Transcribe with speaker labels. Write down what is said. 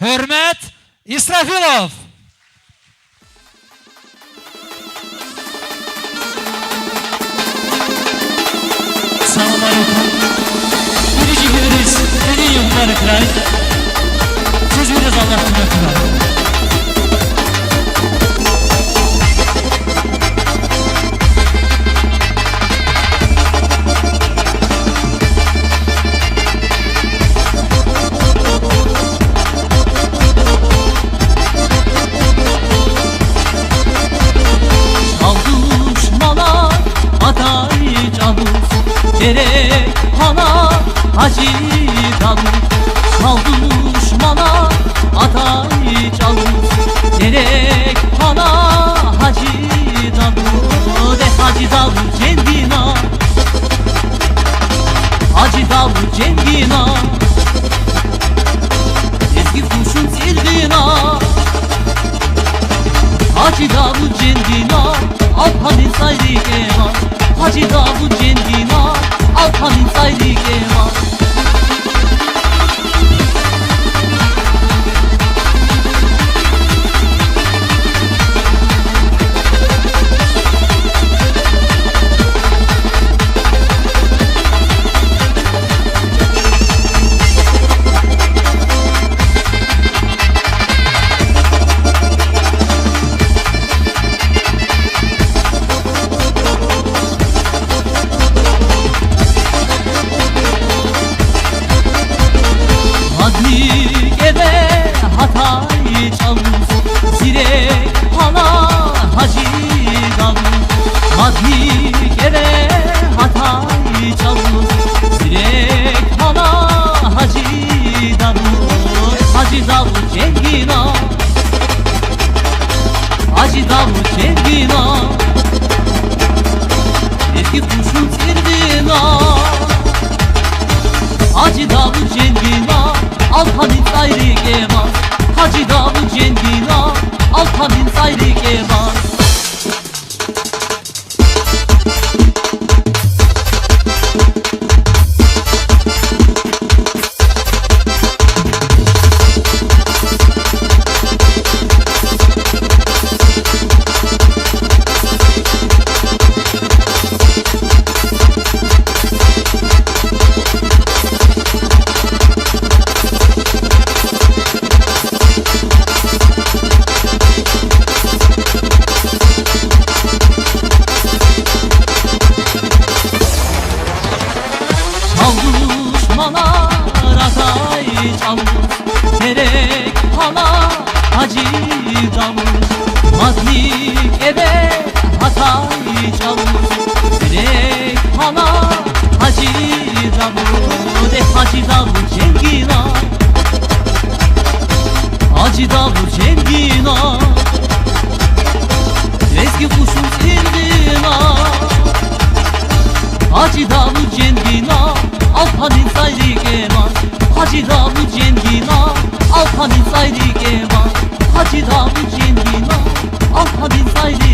Speaker 1: Hürmet İsrafilov.
Speaker 2: Assalomu alaykum. Birinchi kunimiz mening yuqoriqlar. Siz biraz Alloh hurmatiga.
Speaker 3: Gerek hala hacı davul, sal düşmana atay çalır. Gerek hala hacı davul, hacı davul cendina, hacı davul cendina. Ezgi kuşun sirdina, hacı davul cendina. Alpanin sayri keman, hacı davul cendina. Alpanin sayri keman. Hatay çalır, zirek hala hacı davul. Madnik eve hatay çalır, zirek hala hacı davul. Hacı davul cengina, hacı davul cengina. Eski kuşun sirdina, hacı davul cengina. Alpanin sayri keman, hacı davul cendina. Alpanin sayri keman. Düşmanar atay çalır, gerek hala hacı davul. Madnik eve hatay çalır, gerek hala hacı davul. Hacı davul cengina, hacı davul cengina. Ezgi kuşun sirdina, hacı davul cengina. Alpanin sayri keman, hacı davul cengina. Alpanin sayri keman, hacı davul cengina. Alpanin sayri